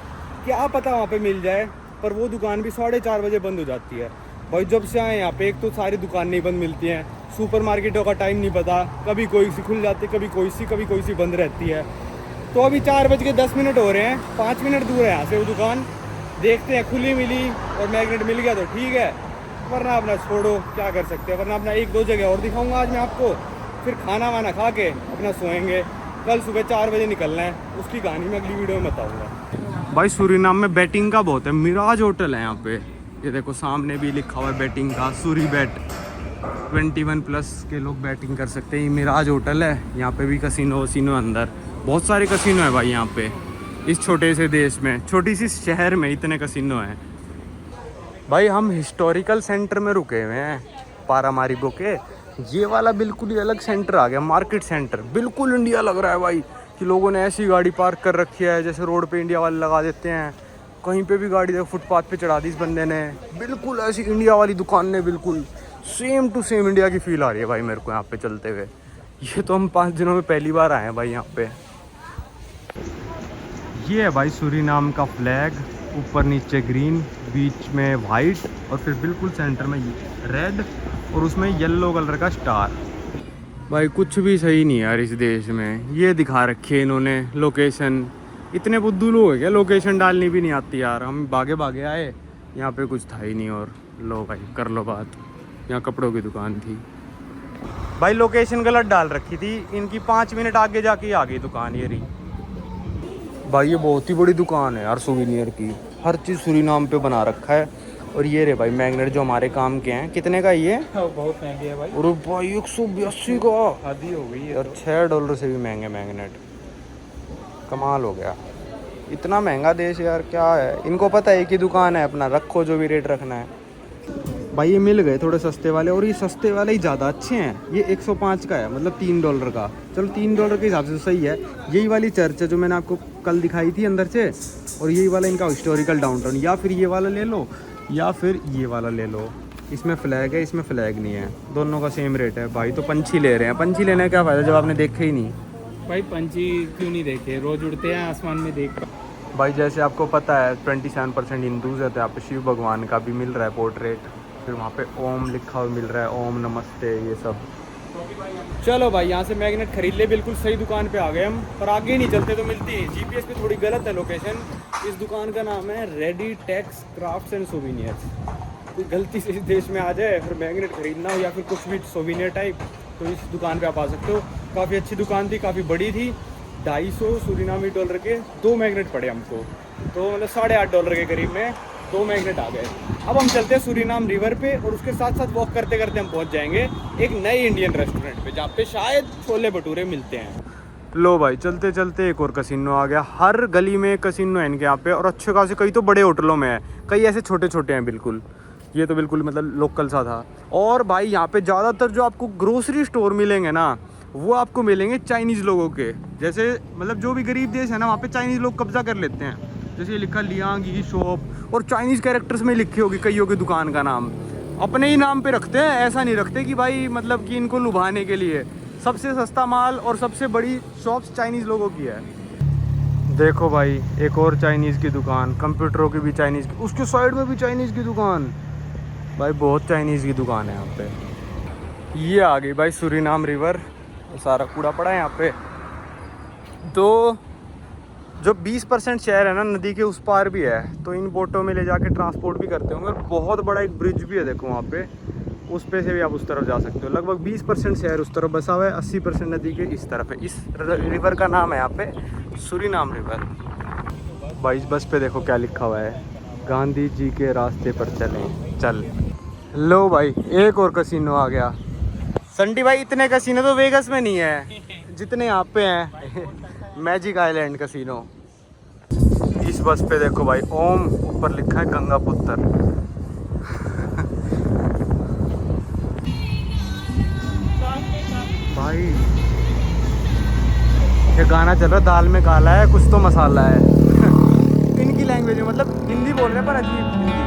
क्या पता वहाँ पे मिल जाए, पर वो दुकान भी 4:30 बजे बंद हो जाती है। भाई जब से आए यहाँ पे, एक तो सारी दुकानें नहीं बंद मिलती हैं, सुपर मार्केटों का टाइम नहीं पता, कभी कोई सी खुल जाती, कभी कोई सी बंद रहती है। तो अभी 4:10 हो रहे हैं, 5 मिनट दूर है यहाँ से वो दुकान। देखते हैं, खुली मिली और मैग्नेट मिल गया तो ठीक है, वरना अपना छोड़ो, क्या कर सकते हैं। वरना अपना 1-2 जगह और दिखाऊंगा आज मैं आपको, फिर खाना वाना खा के अपना सोएंगे। कल सुबह 4 बजे निकलना है, उसकी कहानी मैं अगली वीडियो में बताऊंगा। भाई सूरीनाम में बैटिंग का बहुत है, मिराज होटल है यहाँ पे, ये देखो सामने भी लिखा हुआ है बैटिंग का, सूरी बैट। 21+ के लोग बैटिंग कर सकते हैं। ये मिराज होटल है, यहाँ पे भी कसिनो वसिनो अंदर, बहुत सारे कसिनो है भाई यहाँ पे। इस छोटे से देश में, छोटी सी शहर में इतने कसिनो हैं। भाई हम हिस्टोरिकल सेंटर में रुके हुए हैं, पारामारिबो के। ये वाला बिल्कुल ही अलग सेंटर आ गया, मार्केट सेंटर, बिल्कुल इंडिया लग रहा है भाई, कि लोगों ने ऐसी गाड़ी पार्क कर रखी है जैसे रोड पे इंडिया वाले लगा देते हैं। कहीं पे भी गाड़ी देखो, फुटपाथ पे चढ़ा दी इस बंदे ने, बिल्कुल ऐसी इंडिया वाली दुकान ने, बिल्कुल सेम टू सेम इंडिया की फील आ रही है भाई मेरे को यहाँ पे चलते हुए। ये तो हम 5 दिनों में पहली बार आए हैं भाई यहाँ पे। ये है भाई सूरीनाम का फ्लैग, ऊपर नीचे ग्रीन, बीच में वाइट, और फिर बिल्कुल सेंटर में रेड, और उसमें येलो कलर का स्टार। भाई कुछ भी सही नहीं है यार इस देश में। ये दिखा रखी है इन्होंने लोकेशन, इतने बुद्धू लोग है क्या, लोकेशन डालनी भी नहीं आती यार। हम भागे आए, यहाँ पे कुछ था ही नहीं। और लो भाई कर लो बात, यहाँ कपड़ों की दुकान थी भाई, लोकेशन गलत डाल रखी थी इनकी, 5 मिनट आगे जाके आ गई दुकान ये रही। भाई ये बहुत ही बड़ी दुकान है यार सुवीनियर की, हर चीज़ सूरीनाम पे बना रखा है। और ये रे भाई मैग्नेट जो हमारे काम के हैं, कितने का ये? बहुत महंगे है भाई। और भाई 182 का, आधी हो गई है और $6 से भी महंगे मैग्नेट। कमाल हो गया, इतना महंगा देश यार, क्या है इनको पता है कि दुकान है अपना, रखो जो भी रेट रखना है। भाई ये मिल गए थोड़े सस्ते वाले, और ये सस्ते वाले ही ज़्यादा अच्छे हैं। ये 105 का है, मतलब $3 का। चलो $3 के हिसाब से तो सही है। यही वाली चर्च है जो मैंने आपको कल दिखाई थी अंदर से, और यही वाला इनका हिस्टोरिकल डाउनटाउन। या फिर ये वाला ले लो, या फिर ये वाला ले लो। इसमें फ्लैग है, इसमें फ्लैग नहीं है, दोनों का सेम रेट है। भाई तो पंछी ले रहे हैं, पंछी लेने का क्या फ़ायदा जब आपने देखे ही नहीं। भाई पंछी क्यों नहीं देखे, रोज उड़ते हैं आसमान में, देख। भाई जैसे आपको पता है 27% हिंदूज है, तो यहाँ पे शिव भगवान का भी मिल रहा है पोर्ट्रेट, फिर वहाँ पे ओम लिखा हुआ मिल रहा है, ओम नमस्ते, ये सब। चलो भाई यहाँ से मैग्नेट खरीद ले, बिल्कुल सही दुकान पे आ गए हम, पर आगे नहीं चलते तो मिलती है। GPS पे थोड़ी गलत है लोकेशन। इस दुकान का नाम है ready tex crafts and souvenirs. कोई गलती से इस देश में आ जाए, फिर मैग्नेट खरीदना हो या फिर कुछ भी सोविनियर टाइप, तो इस दुकान पे आप आ सकते हो। काफ़ी अच्छी दुकान थी, काफ़ी बड़ी थी। $250 के 2 मैग्नेट पड़े हमको, तो मतलब $8.5 के करीब में 2 मैग्नेट आ गए। अब हम चलते हैं सूरीनाम रिवर पे, और उसके साथ साथ वॉक करते करते हम पहुंच जाएंगे एक नए इंडियन रेस्टोरेंट पे, जहाँ पे शायद छोले भटूरे मिलते हैं। लो भाई चलते चलते एक और कसिनो आ गया। हर गली में कसिनो है इनके यहाँ पे, और अच्छे खासे, कई तो बड़े होटलों में है, कई ऐसे छोटे छोटे हैं बिल्कुल। ये तो बिल्कुल मतलब लोकल सा था। और भाई यहाँ पे ज़्यादातर जो आपको ग्रोसरी स्टोर मिलेंगे ना, वो आपको मिलेंगे चाइनीज़ लोगों के। जैसे मतलब जो भी गरीब देश है ना, वहाँ पे चाइनीज़ लोग कब्जा कर लेते हैं। जैसे ये लिखा लियांग की शॉप, और चाइनीज़ कैरेक्टर्स में लिखी होगी कईयों की दुकान का नाम, अपने ही नाम पे रखते हैं, ऐसा नहीं रखते कि भाई मतलब कि इनको लुभाने के लिए। सबसे सस्ता माल और सबसे बड़ी शॉप्स चाइनीज़ लोगों की है। देखो भाई एक और चाइनीज़ की दुकान, कंप्यूटरों की भी चाइनीज़ की, उसके साइड में भी चाइनीज़ की दुकान। भाई बहुत चाइनीज़ की दुकान है यहाँ पे। ये आ गई भाई सूरीनाम रिवर, सारा कूड़ा पड़ा है यहाँ पे। तो जो 20% शहर है ना नदी के उस पार भी है, तो इन बोटों में ले जाके ट्रांसपोर्ट भी करते होंगे। और बहुत बड़ा एक ब्रिज भी है देखो वहाँ पे, उस पे से भी आप उस तरफ जा सकते हो। लगभग 20% शहर उस तरफ बसा हुआ है, 80% नदी के इस तरफ है। इस रिवर का नाम है यहाँ पे सूरीनाम रिवर। भाई इस बस पे देखो क्या लिखा हुआ है, गांधी जी के रास्ते पर चलें चल। लो भाई एक और कसिनो आ गया। संटी भाई इतने कसिनो तो वेगस में नहीं है जितने यहाँ पे हैं मैजिक आइलैंड कसिनो। इस बस पे देखो भाई ओम, ऊपर लिखा है गंगा पुत्र। भाई ये गाना चल रहा है, दाल में काला है कुछ तो मसाला है। इनकी लैंग्वेज में मतलब हिंदी बोल रहे हैं पर अजीब हिंदी।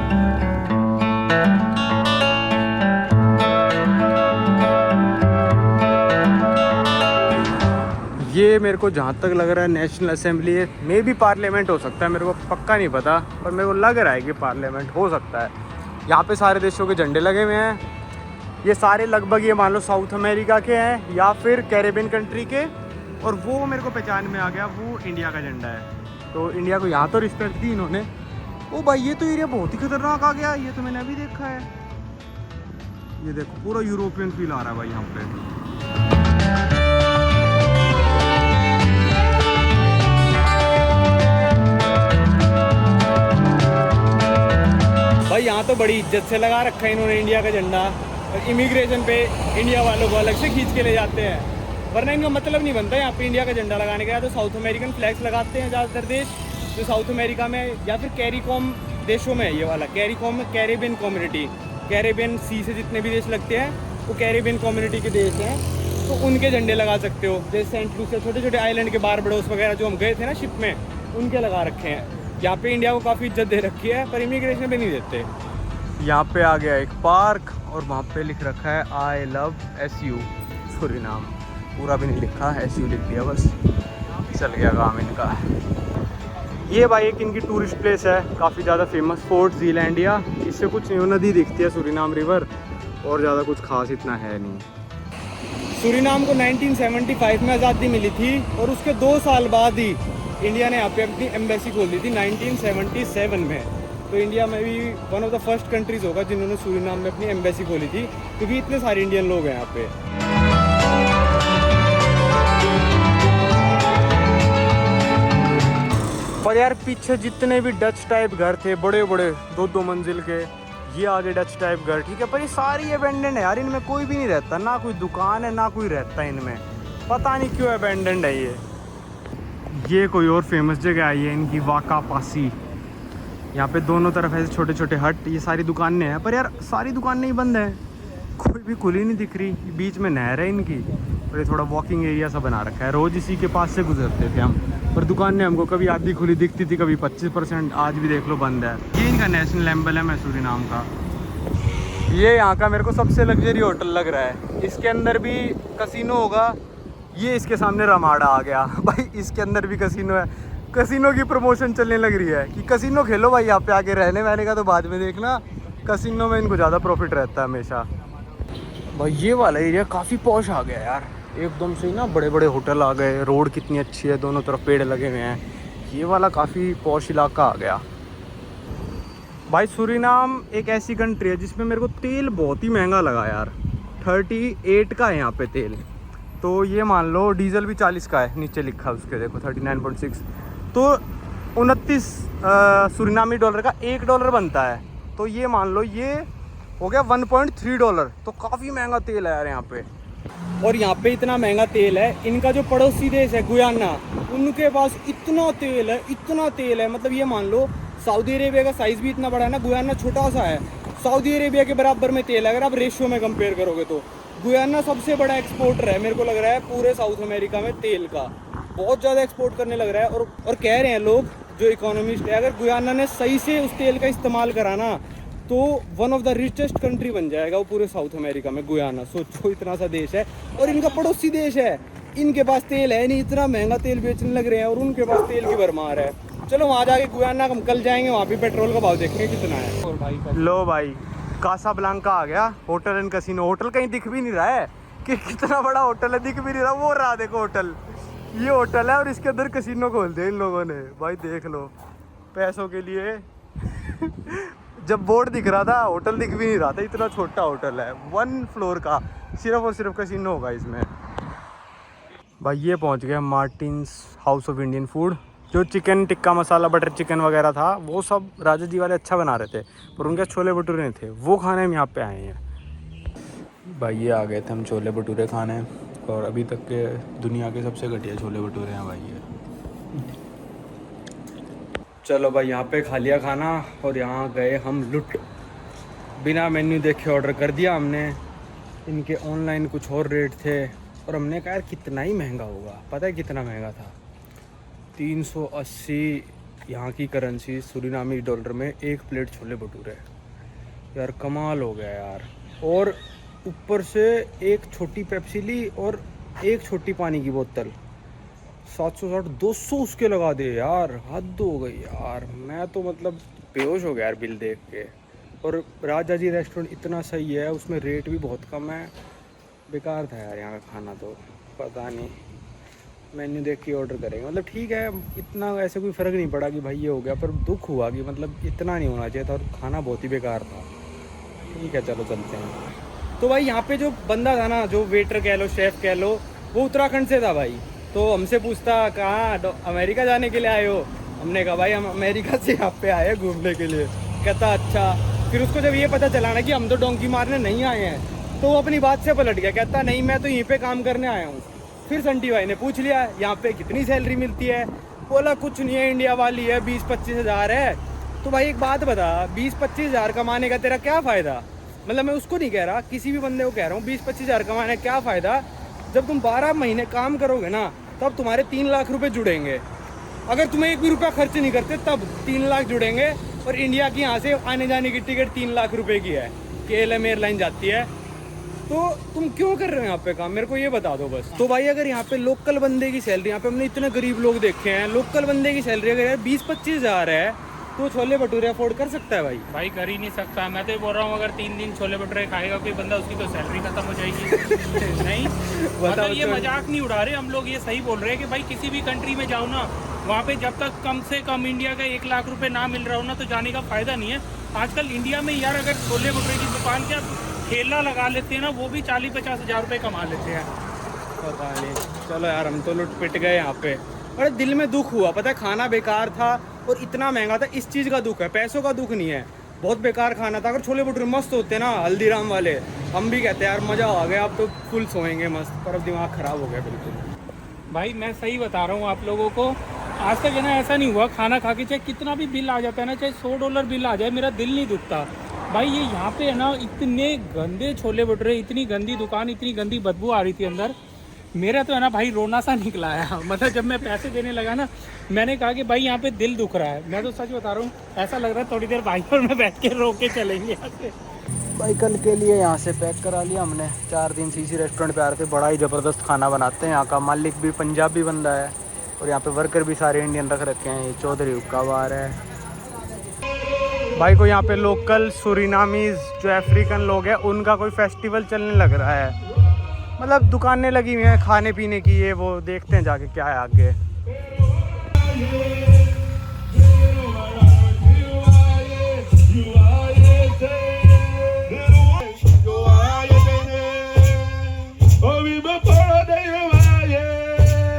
ये मेरे को जहाँ तक लग रहा है नेशनल असेंबली है, मे भी पार्लियामेंट हो सकता है, मेरे को पक्का नहीं पता, पर मेरे को लग रहा है कि पार्लियामेंट हो सकता है। यहाँ पे सारे देशों के झंडे लगे हुए हैं। ये सारे लगभग ये मान लो साउथ अमेरिका के हैं या फिर कैरेबियन कंट्री के। और वो मेरे को पहचान में आ गया, वो इंडिया का झंडा है। तो इंडिया को यहाँ तो रिस्पेक्ट दी इन्होंने। ओ भाई ये तो एरिया बहुत ही खतरनाक आ गया, ये तो मैंने अभी देखा है। ये देखो पूरा यूरोपियन फील आ रहा है भाई यहाँ पे। भाई यहाँ तो बड़ी इज्जत से लगा रखा है इन्होंने इंडिया का झंडा। और इमिग्रेशन पे इंडिया वालों को अलग से खींच के ले जाते हैं, वरना इनका मतलब नहीं बनता यहाँ पे इंडिया का झंडा लगाने का। या तो साउथ अमेरिकन फ्लैग्स लगाते हैं ज़्यादातर देश, जो साउथ अमेरिका में, या फिर कैरिकॉम देशों में है ये वाला। कैरिकॉम में कैरेबियन कम्युनिटी, कैरेबियन सी से जितने भी देश लगते हैं वो कैरेबियन कम्युनिटी के देश हैं, तो उनके झंडे लगा सकते हो। जैसे सेंट लूसिया, छोटे छोटे आइलैंड के बारबडोस वगैरह जो हम गए थे ना शिप में, उनके लगा रखे हैं। यहाँ पे इंडिया को काफ़ी इज्जत दे रखी है, पर इमिग्रेशन पे नहीं देते। यहाँ पे आ गया एक पार्क और वहाँ पे लिख रखा है आई लव SU सूरीनाम। पूरा भी नहीं लिखा, SU लिख दिया बस, चल गया काम इनका। ये भाई एक इनकी टूरिस्ट प्लेस है, काफ़ी ज़्यादा फेमस, फोर्ट ज़ीलैंडिया। इससे कुछ नहीं, नदी दिखती है सूरीनाम रिवर, और ज़्यादा कुछ खास इतना है नहीं। सूरीनाम को 1975 में आज़ादी मिली थी, और उसके 2 साल बाद ही इंडिया ने यहाँ पे अपनी एम्बेसी खोल दी थी 1977 में। तो इंडिया में भी one of the first countries होगा जिन्होंने सूरीनाम में अपनी एम्बेसी खोली थी, क्योंकि इतने सारे इंडियन लोग हैं यहाँ पे। पर यार पीछे जितने भी डच टाइप घर थे, बड़े बड़े 2-2 मंजिल के, ये आगे डच टाइप घर, ठीक है, पर ये सारी अबेंडेंड है यार। इनमें कोई भी नहीं रहता, ना कोई दुकान है ना कोई रहता है इनमें, पता नहीं क्यों अबेंडेंड है ये कोई और फेमस जगह आई है इनकी, वाका पासी। यहाँ पे दोनों तरफ ऐसे छोटे छोटे हट, ये सारी दुकानें हैं, पर यार सारी दुकानें ही बंद हैं, कोई भी खुली नहीं दिख रही। बीच में नहर है इनकी, और ये थोड़ा वॉकिंग एरिया सा बना रखा है। रोज़ इसी के पास से गुजरते थे हम, पर दुकानें हमको कभी आधी खुली दिखती थी, कभी 25%, आज भी देख लो बंद है। ये इनका नेशनल एम्बलम है सूरीनाम का। ये यहाँ का मेरे को सबसे लग्जरी होटल लग रहा है। इसके अंदर भी कसिनो होगा। ये इसके सामने रमाडा आ गया भाई, इसके अंदर भी कसिनो है। कसिनो की प्रमोशन चलने लग रही है कि कसिनो खेलो भाई, यहाँ पे आके रहने वहने का तो बाद में देखना, कसिनो में इनको ज़्यादा प्रॉफिट रहता है हमेशा। भाई ये वाला एरिया काफ़ी पॉश आ गया यार, एकदम से ही ना, बड़े बड़े होटल आ गए, रोड कितनी अच्छी है, दोनों तरफ पेड़ लगे हुए हैं। ये वाला काफ़ी पॉश इलाका आ गया भाई। सूरीनाम एक ऐसी कंट्री है जिसमें मेरे को तेल बहुत ही महंगा लगा यार। 38 का है यहाँ पे तेल, तो ये मान लो डीजल भी 40 का है, नीचे लिखा है उसके देखो 39.6, तो 29 सूरीनामी डॉलर का $1 बनता है। तो ये मान लो ये हो गया $1.3, तो काफ़ी महंगा तेल है यार यहाँ पे। और यहाँ पे इतना महंगा तेल है, इनका जो पड़ोसी देश है गुयाना, उनके पास इतना तेल है, इतना तेल है, मतलब ये मान लो सऊदी अरेबिया का साइज़ भी इतना बड़ा है ना, गुयाना छोटा सा है, सऊदी अरेबिया के बराबर में तेल है अगर आप रेशियो में कंपेयर करोगे तो। गुयाना सबसे बड़ा एक्सपोर्टर है मेरे को लग रहा है पूरे साउथ अमेरिका में तेल का, बहुत ज़्यादा एक्सपोर्ट करने लग रहा है। और कह रहे हैं लोग जो इकोनॉमिस्ट है, अगर गुयाना ने सही से उस तेल का इस्तेमाल करा ना, तो one of the richest country बन जाएगा वो पूरे साउथ अमेरिका में गुयाना। सोचो इतना सा देश है और इनका पड़ोसी देश है, इनके पास तेल है नहीं, इतना महंगा तेल बेचने लग रहे हैं और उनके पास तेल की भरमार है। चलो वहाँ जाके गुयाना हम कल जाएंगे, वहाँ भी पेट्रोल का भाव देखेंगे कितना है। और भाई लो भाई कासाब्लांका आ गया, होटल एंड कैसीनो। होटल कहीं दिख भी नहीं रहा है कि कितना बड़ा होटल है, दिख भी नहीं रहा। वो रहा देखो होटल, ये होटल है और इसके अंदर कैसीनो खोल दिया इन लोगों ने। भाई देख लो, पैसों के लिए जब बोर्ड दिख रहा था होटल दिख भी नहीं रहा था, इतना छोटा होटल है, 1 फ्लोर का, सिर्फ और सिर्फ कैसीनो होगा इसमें। भाई ये पहुंच गया Martins house of Indian food. जो chicken tikka masala butter chicken वगैरह था वो सब राजा जी वाले अच्छा बना रहे थे, पर उनके छोले भटूरे नहीं थे, वो खाने हम यहाँ पे आए हैं। भाई ये आ गए थे हम छोले भटूरे खाने, और अभी तक के दुनिया के सबसे घटिया छोले भटूरे हैं भाई ये। चलो भाई यहाँ पे खा लिया खाना और यहाँ गए हम लुट। बिना मेन्यू देखे ऑर्डर कर दिया हमने। इनके ऑनलाइन कुछ और रेट थे और हमने कहा यार कितना ही महंगा होगा। पता है कितना महंगा था? 380 यहाँ की करेंसी सूरीनामी डॉलर में एक प्लेट छोले भटूरे। यार कमाल हो गया यार। और ऊपर से एक छोटी पेप्सी ली और एक छोटी पानी की बोतल, 760 200 उसके लगा दे यार, हद हो गई यार। मैं तो मतलब बेहोश हो गया यार बिल देख के। और राजा जी रेस्टोरेंट इतना सही है, उसमें रेट भी बहुत कम है। बेकार था यार यहाँ का खाना, तो पता नहीं मेन्यू देख के ऑर्डर करेंगे। मतलब ठीक है, इतना ऐसे कोई फ़र्क नहीं पड़ा कि भाई ये हो गया, पर दुख हुआ कि मतलब इतना नहीं होना चाहिए था और खाना बहुत ही बेकार था। ठीक है चलो चलते हैं। तो भाई यहाँ पे जो बंदा था ना, जो वेटर कह लो शेफ़ कह लो, वो उत्तराखंड से था भाई। तो हमसे पूछता कहाँ अमेरिका जाने के लिए आए हो? हमने कहा भाई हम अमेरिका से यहाँ पे आए हैं घूमने के लिए। कहता अच्छा। फिर उसको जब ये पता चला ना कि हम तो डोंकी मारने नहीं आए हैं, तो वो अपनी बात से पलट गया। कहता नहीं मैं तो यहीं पे काम करने आया हूँ। फिर संटी भाई ने पूछ लिया यहाँ पे कितनी सैलरी मिलती है? बोला कुछ नहीं है, इंडिया वाली है, 20-25 हज़ार है। तो भाई एक बात बता, 20-25 हज़ार कमाने का तेरा क्या फ़ायदा? मतलब मैं उसको नहीं कह रहा, किसी भी बंदे को कह रहा हूँ, 20-25 हज़ार कमाने का क्या फ़ायदा जब तुम 12 महीने काम करोगे ना, तब तुम्हारे 3 लाख रुपए जुड़ेंगे। अगर तुम्हें 1 भी रुपया खर्च नहीं करते तब 3 लाख जुड़ेंगे। और इंडिया की यहाँ से आने जाने की टिकट 3 लाख रुपए की है, KLM एयरलाइन जाती है। तो तुम क्यों कर रहे हो यहाँ पे काम, मेरे को ये बता दो बस। तो भाई अगर यहाँ पे लोकल बंदे की सैलरी, यहाँ पे हमने इतने गरीब लोग देखे हैं, लोकल बंदे की सैलरी अगर यार 20-25 हज़ार है, तो छोले भटूरे अफोर्ड कर सकता है भाई? भाई कर ही नहीं सकता। मैं तो ये बोल रहा हूँ, अगर 3 दिन छोले भटूरे खाएगा कोई बंदा, उसकी तो सैलरी खत्म हो जाएगी। नहीं मतलब ये मजाक नहीं उड़ा रहे हम लोग, ये सही बोल रहे हैं कि भाई किसी भी कंट्री में जाओ ना, वहाँ पे जब तक कम से कम इंडिया का 1 लाख रुपए ना मिल रहा हो ना, तो जाने का फायदा नहीं है। आजकल इंडिया में यार अगर छोले भटूरे की दुकान के ठेला लगा लेते हैं ना, वो भी 40-50 हज़ार रुपये कमा लेते हैं। पता नहीं। चलो यार हम तो लुट पिट गए यहाँ पे। अरे दिल में दुख हुआ, पता है खाना बेकार था और इतना महंगा था, इस चीज़ का दुख है, पैसों का दुख नहीं है। बहुत बेकार खाना था। अगर छोले भटूरे मस्त होते ना हल्दीराम वाले, हम भी कहते यार मज़ा आ गया, अब तो फुल सोएंगे मस्त, पर अब दिमाग ख़राब हो गया बिल्कुल। भाई मैं सही बता रहा हूँ आप लोगों को, आज तक है ना ऐसा नहीं हुआ खाना खा के चाहे कितना भी बिल आ जाता है ना, चाहे $100 बिल आ जाए, मेरा दिल नहीं दुखता। भाई ये यहाँ पे है ना इतने गंदे छोले भटूरे, इतनी गंदी दुकान, इतनी गंदी बदबू आ रही थी अंदर, मेरा तो है ना भाई रोना सा निकला है। मतलब जब मैं पैसे देने लगा ना, मैंने कहा कि भाई यहाँ पे दिल दुख रहा है। मैं तो सच बता रहा हूँ, ऐसा लग रहा है थोड़ी देर भाई और मैं बैठ के रो के चलेंगे यहाँ से। भाई कल के लिए यहाँ से पैक करा लिया हमने। 4 दिन से इसी रेस्टोरेंट पे आ रहे थे, बड़ा ही ज़बरदस्त खाना बनाते हैं। यहाँ का मालिक भी पंजाबी बंदा है और यहाँ पे वर्कर भी सारे इंडियन रख रखे हैं। ये चौधरी हुक्का बार है। भाई को यहाँ पे लोकल सूरीनामीज जो अफ्रीकन लोग हैं, उनका कोई फेस्टिवल चलने लग रहा है। मतलब दुकानें लगी हुई हैं खाने पीने की, ये वो देखते हैं जाके क्या है आगे।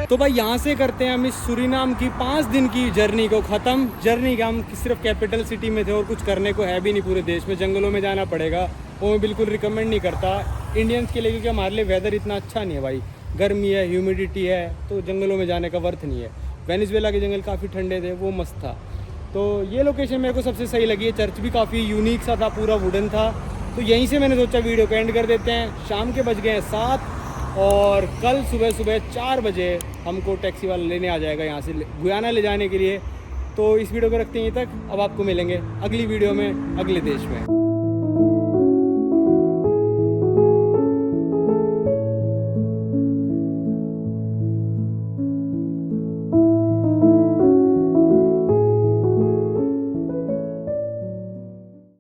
तो भाई यहाँ से करते हैं हम इस सूरीनाम की 5 दिन की जर्नी को ख़त्म। जर्नी का हम सिर्फ कैपिटल सिटी में थे और कुछ करने को है भी नहीं पूरे देश में। जंगलों में जाना पड़ेगा, वो मैं बिल्कुल रिकमेंड नहीं करता इंडियंस के लिए, क्योंकि हमारे लिए वेदर इतना अच्छा नहीं है भाई। गर्मी है, ह्यूमिडिटी है, तो जंगलों में जाने का वर्थ नहीं है। वेनेजुएला के जंगल काफ़ी ठंडे थे, वो मस्त था। तो ये लोकेशन मेरे को सबसे सही लगी है। चर्च भी काफ़ी यूनिक सा था, पूरा वुडन था। तो यहीं से मैंने सोचा वीडियो को एंड कर देते हैं। शाम के बज गए हैं 7 और कल सुबह 4 बजे हमको टैक्सी वाला लेने आ जाएगा यहाँ से गुयाना ले जाने के लिए। तो इस वीडियो को रखते हैं यहीं तक। अब आपको मिलेंगे अगली वीडियो में अगले देश में।